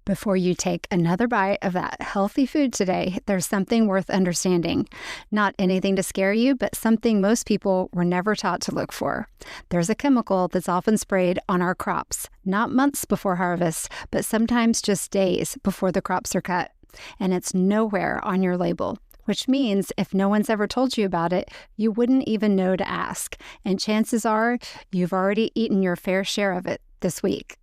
Before you take another bite of that healthy food today, there's something worth understanding. Not anything to scare you, but something most people were never taught to look for. There's a chemical that's often sprayed on our crops, not months before harvest, but sometimes just days before the crops are cut. And it's nowhere on your label, which means if no one's ever told you about it, you wouldn't even know to ask. And chances are you've already eaten your fair share of it this week.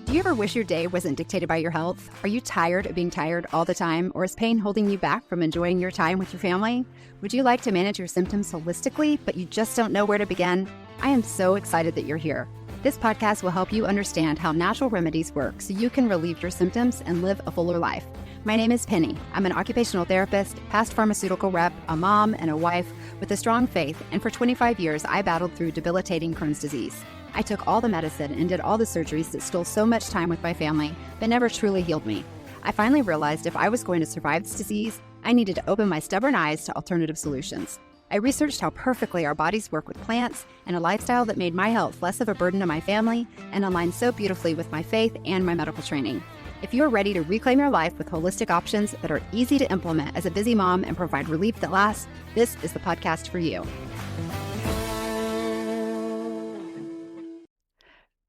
Do you ever wish your day wasn't dictated by your health? Are you tired of being tired all the time, or is pain holding you back from enjoying your time with your family? Would you like to manage your symptoms holistically, but you just don't know where to begin? I am so excited that you're here. This podcast will help you understand how natural remedies work so you can relieve your symptoms and live a fuller life. My name is Penny. I'm an occupational therapist, past pharmaceutical rep, a mom, and a wife with a strong faith, and for 25 years, I battled through debilitating Crohn's disease. I took all the medicine and did all the surgeries that stole so much time with my family, but never truly healed me. I finally realized if I was going to survive this disease, I needed to open my stubborn eyes to alternative solutions. I researched how perfectly our bodies work with plants and a lifestyle that made my health less of a burden to my family and aligned so beautifully with my faith and my medical training. If you are ready to reclaim your life with holistic options that are easy to implement as a busy mom and provide relief that lasts, this is the podcast for you.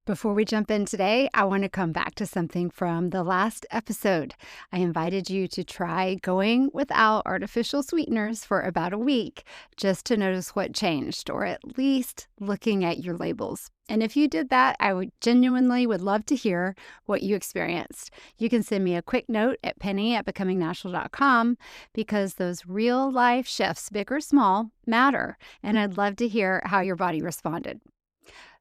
Before we jump in today, I want to come back to something from the last episode. I invited you to try going without artificial sweeteners for about a week, just to notice what changed, or at least looking at your labels. And if you did that, I would love to hear what you experienced. You can send me a quick note at penny@becomingnatural.com because those real life shifts, big or small, matter. And I'd love to hear how your body responded.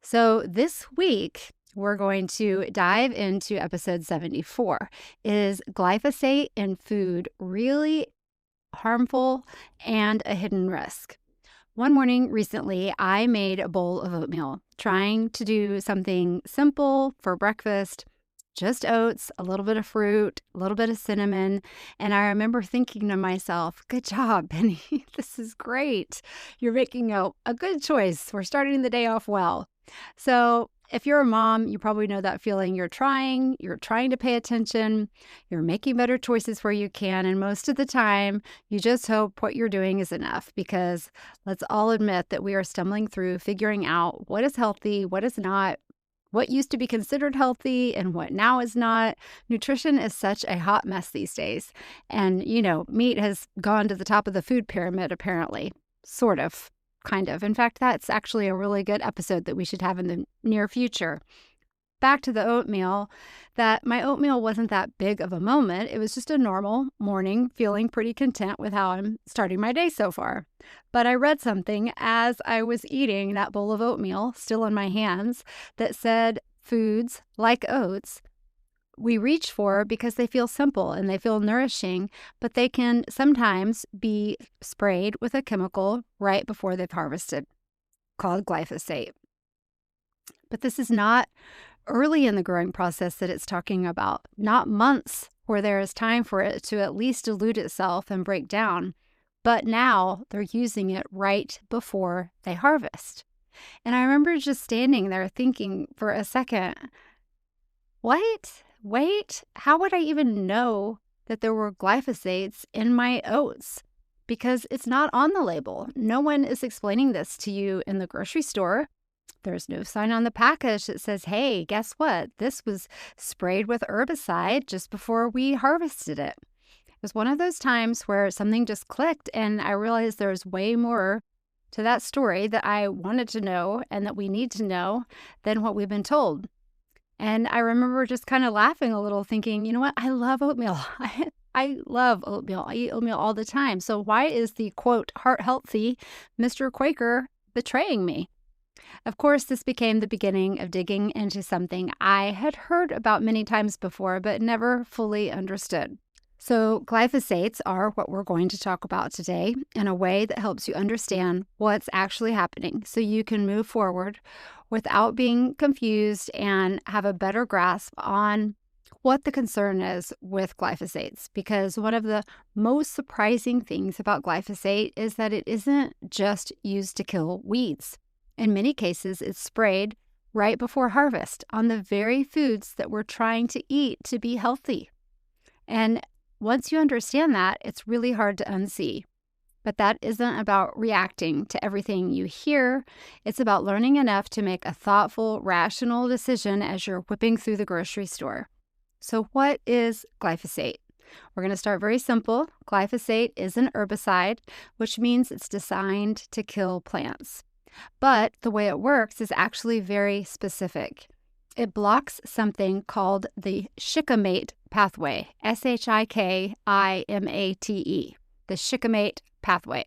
So this week, we're going to dive into episode 74. Is glyphosate in food really harmful and a hidden risk? One morning recently, I made a bowl of oatmeal, trying to do something simple for breakfast, just oats, a little bit of fruit, a little bit of cinnamon. And I remember thinking to myself, good job, Penny. This is great. You're making a good choice. We're starting the day off well. So if you're a mom, you probably know that feeling. You're trying to pay attention, you're making better choices where you can, and most of the time, you just hope what you're doing is enough, because let's all admit that we are stumbling through figuring out what is healthy, what is not, what used to be considered healthy, and what now is not. Nutrition is such a hot mess these days, and, meat has gone to the top of the food pyramid, apparently, sort of. Kind of. In fact, that's actually a really good episode that we should have in the near future. Back to the oatmeal, that my oatmeal wasn't that big of a moment. It was just a normal morning, feeling pretty content with how I'm starting my day so far. But I read something as I was eating that bowl of oatmeal, still in my hands, that said foods like oats we reach for because they feel simple and they feel nourishing, but they can sometimes be sprayed with a chemical right before they've harvested called glyphosate. But this is not early in the growing process that it's talking about, not months where there is time for it to at least dilute itself and break down, but now they're using it right before they harvest. And I remember just standing there thinking for a second, what? Wait, how would I even know that there were glyphosates in my oats? Because it's not on the label. No one is explaining this to you in the grocery store. There's no sign on the package that says, hey, guess what? This was sprayed with herbicide just before we harvested it. It was one of those times where something just clicked and I realized there's way more to that story that I wanted to know and that we need to know than what we've been told. And I remember just kind of laughing a little, thinking, you know what? I love oatmeal. I love oatmeal. I eat oatmeal all the time. So why is the, quote, heart healthy Mr. Quaker betraying me? Of course, this became the beginning of digging into something I had heard about many times before, but never fully understood. So glyphosates are what we're going to talk about today in a way that helps you understand what's actually happening so you can move forward without being confused and have a better grasp on what the concern is with glyphosates, because one of the most surprising things about glyphosate is that it isn't just used to kill weeds. In many cases, it's sprayed right before harvest on the very foods that we're trying to eat to be healthy. And once you understand that, it's really hard to unsee. But that isn't about reacting to everything you hear. It's about learning enough to make a thoughtful, rational decision as you're whipping through the grocery store. So what is glyphosate? We're going to start very simple. Glyphosate is an herbicide, which means it's designed to kill plants. But the way it works is actually very specific. It blocks something called the shikimate pathway, Shikimate, the shikimate pathway.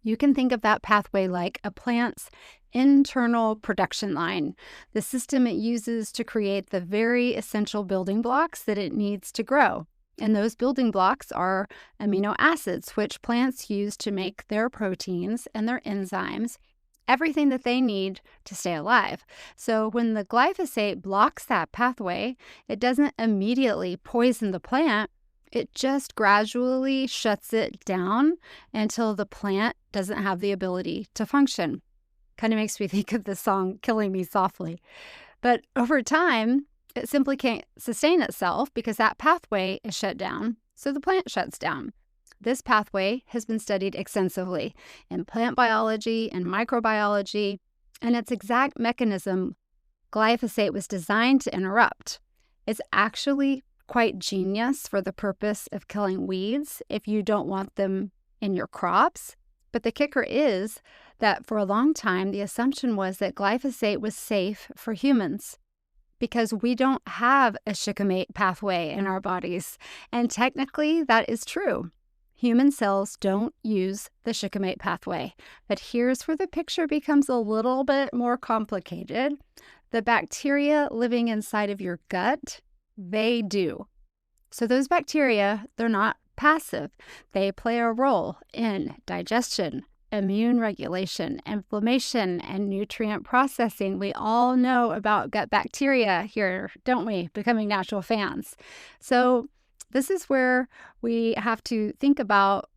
You can think of that pathway like a plant's internal production line, the system it uses to create the very essential building blocks that it needs to grow. And those building blocks are amino acids, which plants use to make their proteins and their enzymes, everything that they need to stay alive. So when the glyphosate blocks that pathway, it doesn't immediately poison the plant. It just gradually shuts it down until the plant doesn't have the ability to function. Kind of makes me think of the song Killing Me Softly. But over time, it simply can't sustain itself because that pathway is shut down, so the plant shuts down. This pathway has been studied extensively in plant biology and microbiology, and its exact mechanism glyphosate was designed to interrupt. It's actually quite genius for the purpose of killing weeds if you don't want them in your crops. But the kicker is that for a long time, the assumption was that glyphosate was safe for humans because we don't have a shikimate pathway in our bodies. And technically, that is true. Human cells don't use the shikimate pathway. But here's where the picture becomes a little bit more complicated. The bacteria living inside of your gut, they do. So those bacteria, they're not passive. They play a role in digestion, immune regulation, inflammation, and nutrient processing. We all know about gut bacteria here, don't we? Becoming natural fans. So this is where we have to think about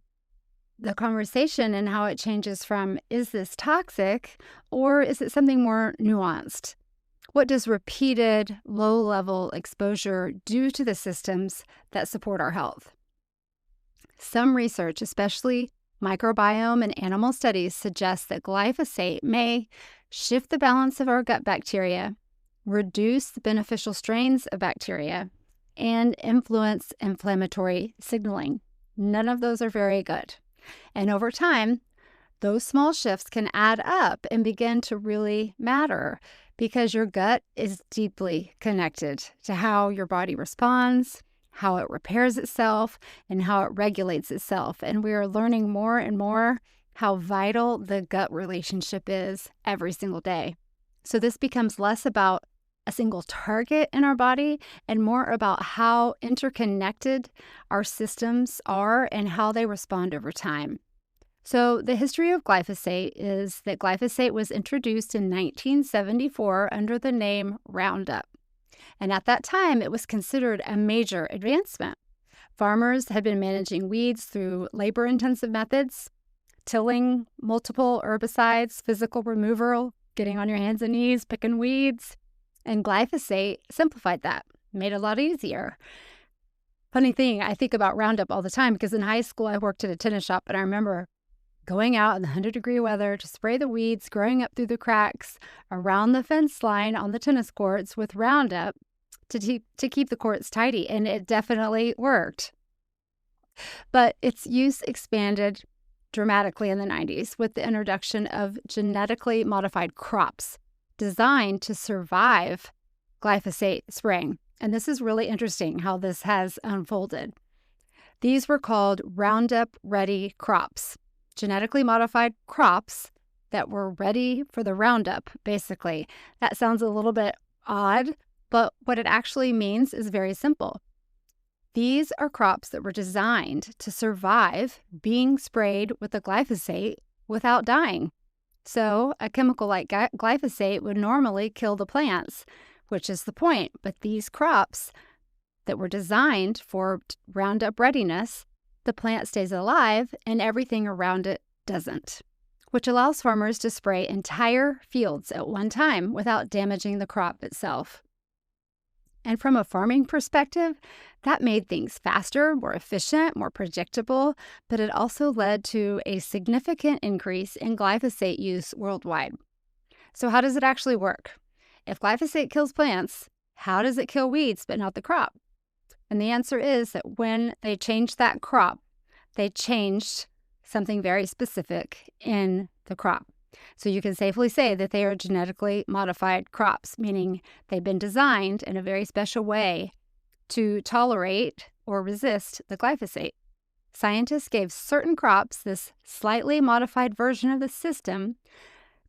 the conversation and how it changes from, is this toxic, or is it something more nuanced? What does repeated low-level exposure do to the systems that support our health? Some research, especially microbiome and animal studies, suggests that glyphosate may shift the balance of our gut bacteria, reduce the beneficial strains of bacteria, and influence inflammatory signaling. None of those are very good. And over time, those small shifts can add up and begin to really matter because your gut is deeply connected to how your body responds, how it repairs itself, and how it regulates itself. And we are learning more and more how vital the gut relationship is every single day. So this becomes less about a single target in our body and more about how interconnected our systems are and how they respond over time. So the history of glyphosate is that glyphosate was introduced in 1974 under the name Roundup. And at that time, it was considered a major advancement. Farmers had been managing weeds through labor-intensive methods, tilling multiple herbicides, physical removal, getting on your hands and knees, picking weeds. And glyphosate simplified that, made it a lot easier. Funny thing, I think about Roundup all the time because in high school, I worked at a tennis shop, and I remember going out in the 100-degree weather to spray the weeds growing up through the cracks around the fence line on the tennis courts with Roundup to keep the courts tidy, and it definitely worked. But its use expanded dramatically in the 90s with the introduction of genetically modified crops designed to survive glyphosate spraying. And this is really interesting how this has unfolded. These were called Roundup-ready crops, genetically modified crops that were ready for the Roundup, basically. That sounds a little bit odd, but what it actually means is very simple. These are crops that were designed to survive being sprayed with the glyphosate without dying. So a chemical like glyphosate would normally kill the plants, which is the point. But these crops that were designed for Roundup readiness, the plant stays alive and everything around it doesn't, which allows farmers to spray entire fields at one time without damaging the crop itself. And from a farming perspective, that made things faster, more efficient, more predictable, but it also led to a significant increase in glyphosate use worldwide. So how does it actually work? If glyphosate kills plants, how does it kill weeds but not the crop? And the answer is that when they changed that crop, they changed something very specific in the crop. So you can safely say that they are genetically modified crops, meaning they've been designed in a very special way to tolerate or resist the glyphosate. Scientists gave certain crops this slightly modified version of the system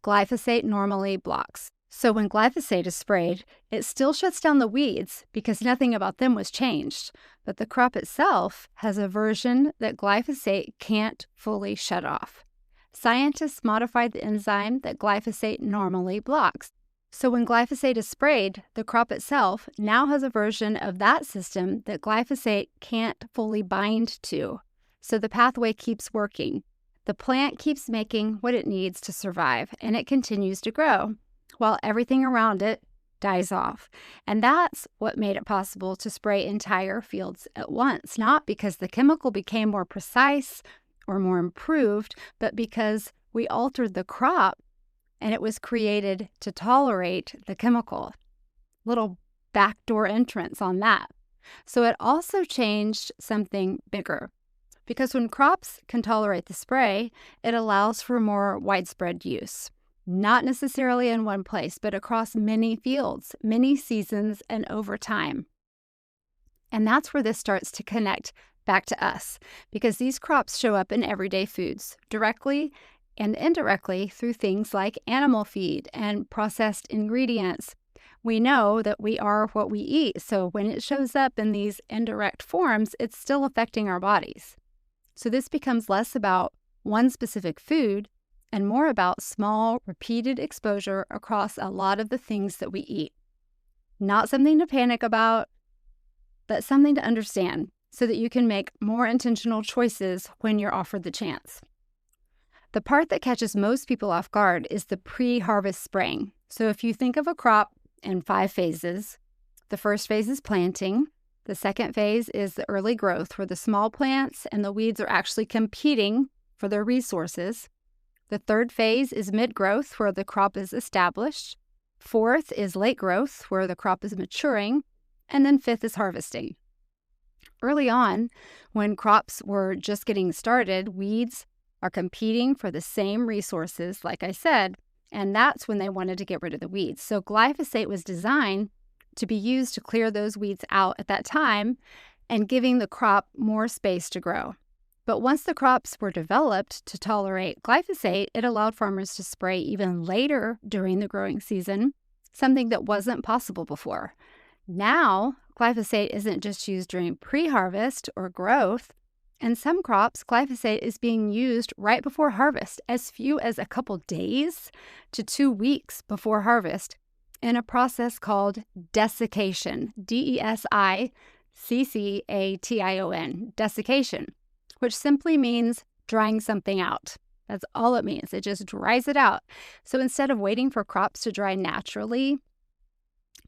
glyphosate normally blocks. So when glyphosate is sprayed, it still shuts down the weeds because nothing about them was changed, but the crop itself has a version that glyphosate can't fully shut off. Scientists modified the enzyme that glyphosate normally blocks. So when glyphosate is sprayed, the crop itself now has a version of that system that glyphosate can't fully bind to. So the pathway keeps working. The plant keeps making what it needs to survive, and it continues to grow, while everything around it dies off. And that's what made it possible to spray entire fields at once, not because the chemical became more precise or more improved, but because we altered the crop and it was created to tolerate the chemical. Little backdoor entrance on that. So it also changed something bigger, because when crops can tolerate the spray, it allows for more widespread use. Not necessarily in one place, but across many fields, many seasons, and over time. And that's where this starts to connect back to us, because these crops show up in everyday foods, directly and indirectly through things like animal feed and processed ingredients. We know that we are what we eat, so when it shows up in these indirect forms, it's still affecting our bodies. So this becomes less about one specific food and more about small, repeated exposure across a lot of the things that we eat. Not something to panic about, but something to understand so that you can make more intentional choices when you're offered the chance. The part that catches most people off guard is the pre-harvest spraying. So if you think of a crop in 5 phases, the first phase is planting. The second phase is the early growth, where the small plants and the weeds are actually competing for their resources. The third phase is mid-growth, where the crop is established. Fourth is late growth, where the crop is maturing. And then fifth is harvesting. Early on, when crops were just getting started, weeds are competing for the same resources, like I said, and that's when they wanted to get rid of the weeds. So glyphosate was designed to be used to clear those weeds out at that time and giving the crop more space to grow. But once the crops were developed to tolerate glyphosate, it allowed farmers to spray even later during the growing season, something that wasn't possible before. Now, glyphosate isn't just used during pre-harvest or growth. In some crops, glyphosate is being used right before harvest, as few as a couple days to 2 weeks before harvest, in a process called desiccation, D-E-S-I-C-C-A-T-I-O-N, desiccation, which simply means drying something out. That's all it means. It just dries it out. So instead of waiting for crops to dry naturally,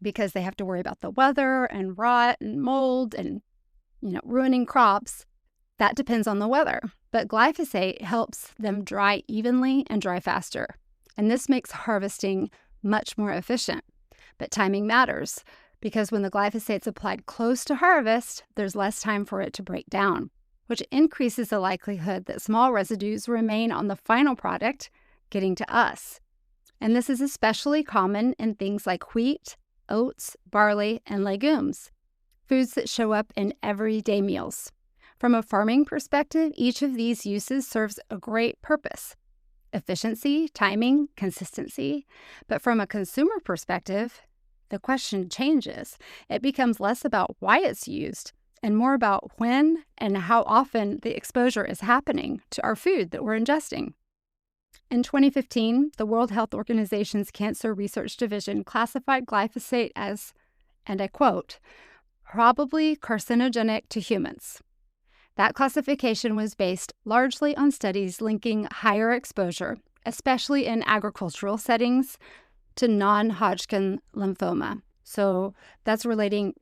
because they have to worry about the weather and rot and mold and, ruining crops, that depends on the weather. But glyphosate helps them dry evenly and dry faster. And this makes harvesting much more efficient. But timing matters, because when the glyphosate's applied close to harvest, there's less time for it to break down, which increases the likelihood that small residues remain on the final product, getting to us. And this is especially common in things like wheat, oats, barley, and legumes, foods that show up in everyday meals. From a farming perspective, each of these uses serves a great purpose: efficiency, timing, consistency. But from a consumer perspective, the question changes. It becomes less about why it's used and more about when and how often the exposure is happening to our food that we're ingesting. In 2015, the World Health Organization's Cancer Research Division classified glyphosate as, and I quote, probably carcinogenic to humans. That classification was based largely on studies linking higher exposure, especially in agricultural settings, to non-Hodgkin lymphoma. So that's relating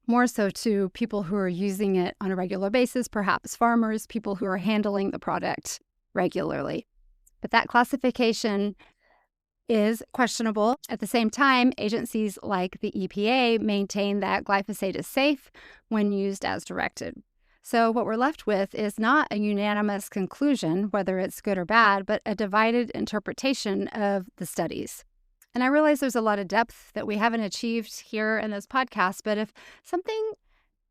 more so to people who are using it on a regular basis, perhaps farmers, people who are handling the product regularly. But that classification is questionable. At the same time, agencies like the EPA maintain that glyphosate is safe when used as directed. So what we're left with is not a unanimous conclusion, whether it's good or bad, but a divided interpretation of the studies. And I realize there's a lot of depth that we haven't achieved here in this podcast, but if something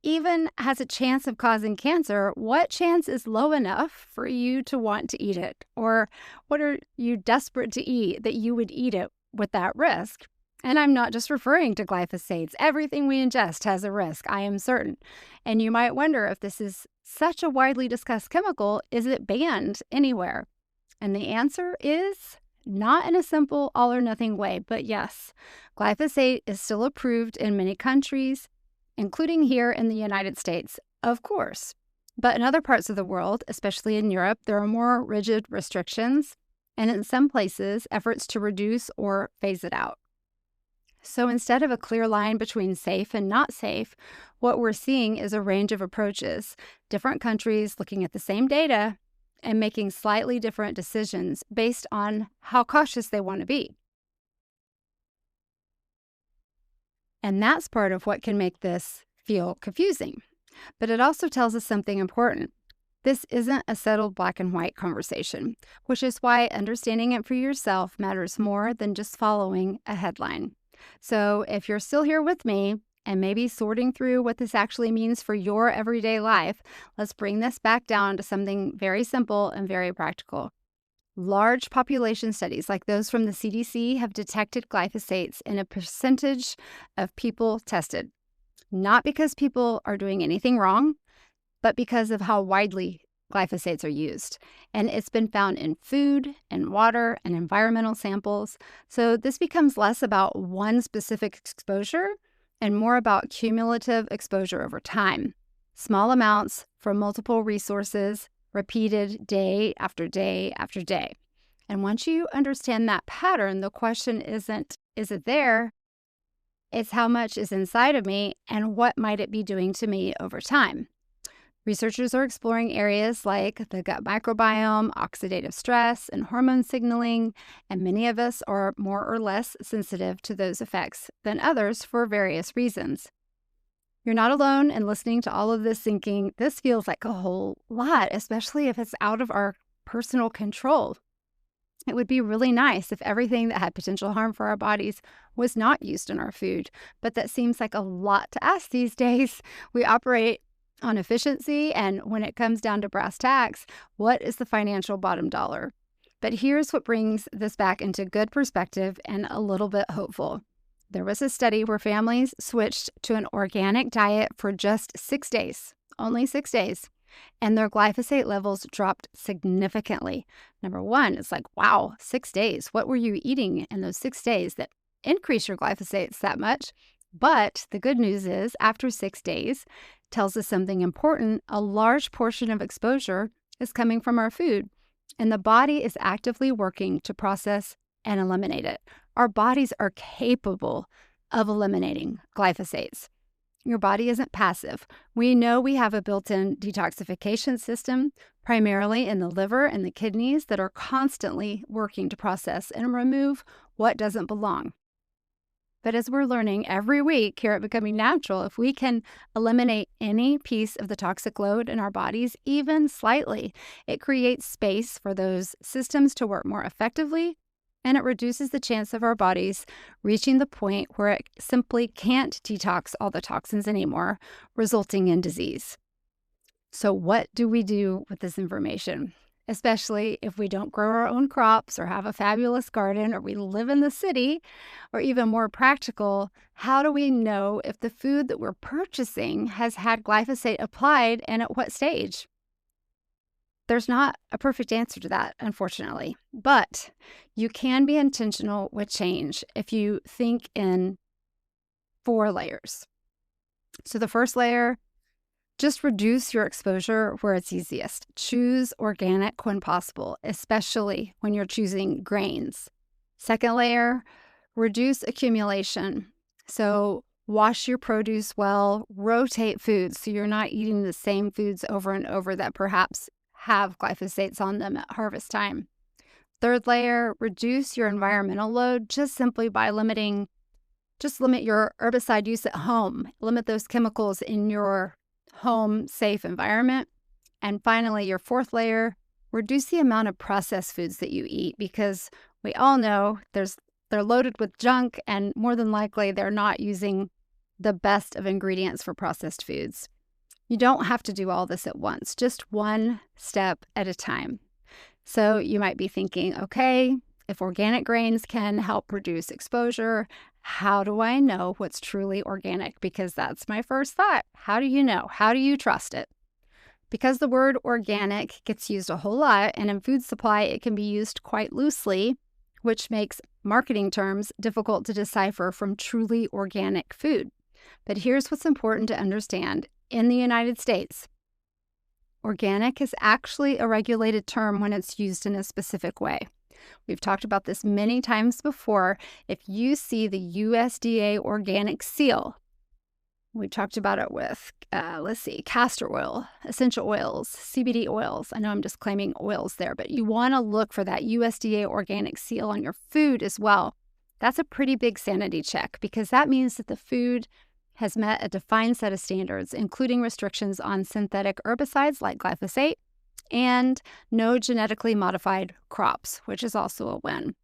even has a chance of causing cancer, what chance is low enough for you to want to eat it? Or what are you desperate to eat that you would eat it with that risk? And I'm not just referring to glyphosates. Everything we ingest has a risk, I am certain. And you might wonder, if this is such a widely discussed chemical, is it banned anywhere? And the answer is not in a simple all or nothing way, but yes, glyphosate is still approved in many countries, including here in the United States, of course. But in other parts of the world, especially in Europe, there are more rigid restrictions, and in some places, efforts to reduce or phase it out. So instead of a clear line between safe and not safe, what we're seeing is a range of approaches, different countries looking at the same data and making slightly different decisions based on how cautious they want to be. And that's part of what can make this feel confusing. But it also tells us something important. This isn't a settled black and white conversation, which is why understanding it for yourself matters more than just following a headline. So if you're still here with me and maybe sorting through what this actually means for your everyday life, let's bring this back down to something very simple and very practical. Large population studies like those from the CDC have detected glyphosates in a percentage of people tested, not because people are doing anything wrong, but because of how widely glyphosates are used. And it's been found in food and water and environmental samples. So this becomes less about one specific exposure and more about cumulative exposure over time. Small amounts from multiple resources, repeated day after day after day. And once you understand that pattern, the question isn't, is it there? It's how much is inside of me and what might it be doing to me over time? Researchers are exploring areas like the gut microbiome, oxidative stress, and hormone signaling, and many of us are more or less sensitive to those effects than others for various reasons. You're not alone in listening to all of this thinking, this feels like a whole lot, especially if it's out of our personal control. It would be really nice if everything that had potential harm for our bodies was not used in our food, but that seems like a lot to ask these days. We operate on efficiency, and when it comes down to brass tacks, what is the financial bottom dollar? But here's what brings this back into good perspective and a little bit hopeful. There was a study where families switched to an organic diet for just 6 days, only 6 days, and their glyphosate levels dropped significantly. Number one, it's like, wow, 6 days. What were you eating in those 6 days that increased your glyphosates that much? But the good news is, after 6 days, tells us something important. A large portion of exposure is coming from our food, and the body is actively working to process and eliminate it. Our bodies are capable of eliminating glyphosates. Your body isn't passive. We know we have a built-in detoxification system, primarily in the liver and the kidneys, that are constantly working to process and remove what doesn't belong. But as we're learning every week here at Becoming Natural, if we can eliminate any piece of the toxic load in our bodies, even slightly, it creates space for those systems to work more effectively, and it reduces the chance of our bodies reaching the point where it simply can't detox all the toxins anymore, resulting in disease. So what do we do with this information? Especially if we don't grow our own crops or have a fabulous garden or we live in the city, or even more practical, how do we know if the food that we're purchasing has had glyphosate applied and at what stage? There's not a perfect answer to that, unfortunately, but you can be intentional with change if you think in 4 layers. So the first layer, just reduce your exposure where it's easiest. Choose organic when possible, especially when you're choosing grains. Second layer, reduce accumulation. So wash your produce well, rotate foods so you're not eating the same foods over and over that perhaps have glyphosates on them at harvest time. Third layer, reduce your environmental load just simply by limit your herbicide use at home. Limit those chemicals in your home safe environment. And finally, your fourth layer, reduce the amount of processed foods that you eat, because we all know they're loaded with junk, and more than likely they're not using the best of ingredients for processed foods. You don't have to do all this at once, just one step at a time. So you might be thinking, okay, if organic grains can help reduce exposure, how do I know what's truly organic? Because that's my first thought. How do you know? How do you trust it? Because the word organic gets used a whole lot, and in food supply, it can be used quite loosely, which makes marketing terms difficult to decipher from truly organic food. But here's what's important to understand. In the United States, organic is actually a regulated term when it's used in a specific way. We've talked about this many times before. If you see the USDA organic seal, we talked about it with, castor oil, essential oils, CBD oils. I know I'm just claiming oils there, but you want to look for that USDA organic seal on your food as well. That's a pretty big sanity check, because that means that the food has met a defined set of standards, including restrictions on synthetic herbicides like glyphosate and no genetically modified crops, which is also a win.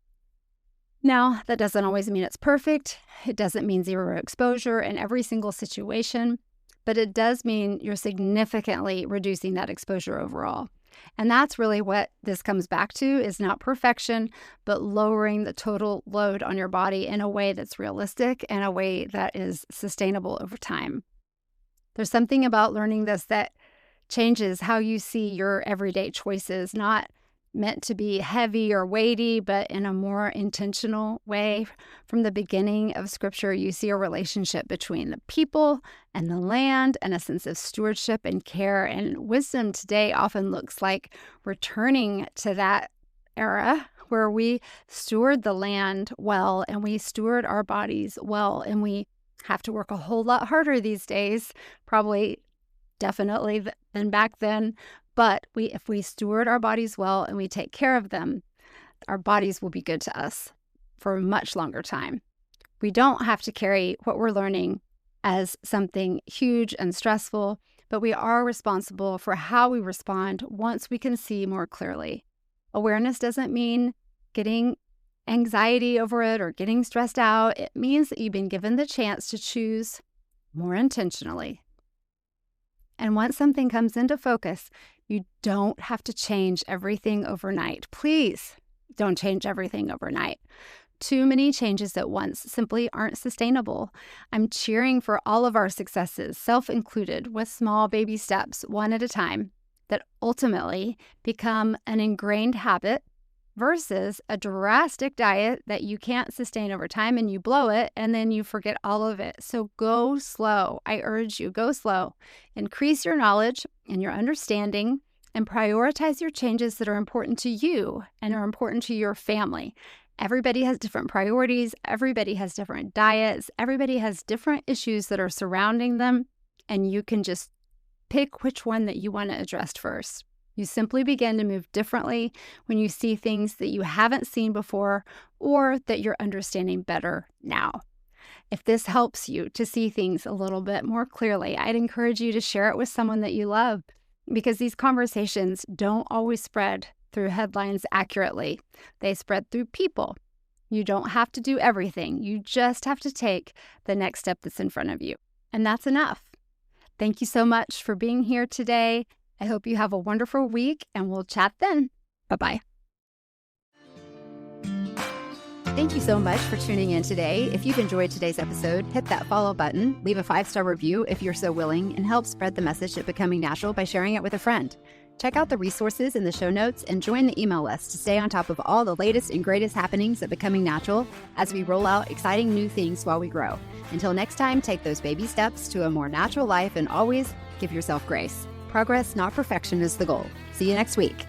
Now, that doesn't always mean it's perfect. It doesn't mean zero exposure in every single situation, but it does mean you're significantly reducing that exposure overall. And that's really what this comes back to, is not perfection, but lowering the total load on your body in a way that's realistic and a way that is sustainable over time. There's something about learning this that changes how you see your everyday choices, not meant to be heavy or weighty, but in a more intentional way. From the beginning of Scripture, you see a relationship between the people and the land and a sense of stewardship and care. And wisdom today often looks like returning to that era where we steward the land well and we steward our bodies well. And we have to work a whole lot harder these days, definitely than back then. But if we steward our bodies well and we take care of them, our bodies will be good to us for a much longer time. We don't have to carry what we're learning as something huge and stressful, but we are responsible for how we respond once we can see more clearly. Awareness doesn't mean getting anxiety over it or getting stressed out. It means that you've been given the chance to choose more intentionally. And once something comes into focus, you don't have to change everything overnight. Please don't change everything overnight. Too many changes at once simply aren't sustainable. I'm cheering for all of our successes, self included, with small baby steps, one at a time, that ultimately become an ingrained habit versus a drastic diet that you can't sustain over time and you blow it and then you forget all of it. So go slow. I urge you, go slow. Increase your knowledge and your understanding and prioritize your changes that are important to you and are important to your family. Everybody has different priorities. Everybody has different diets. Everybody has different issues that are surrounding them, and you can just pick which one that you want to address first. You simply begin to move differently when you see things that you haven't seen before or that you're understanding better now. If this helps you to see things a little bit more clearly, I'd encourage you to share it with someone that you love, because these conversations don't always spread through headlines accurately. They spread through people. You don't have to do everything. You just have to take the next step that's in front of you. And that's enough. Thank you so much for being here today. I hope you have a wonderful week, and we'll chat then. Bye-bye. Thank you so much for tuning in today. If you've enjoyed today's episode, hit that follow button, leave a 5-star review if you're so willing, and help spread the message of Becoming Natural by sharing it with a friend. Check out the resources in the show notes and join the email list to stay on top of all the latest and greatest happenings at Becoming Natural as we roll out exciting new things while we grow. Until next time, take those baby steps to a more natural life and always give yourself grace. Progress, not perfection, is the goal. See you next week.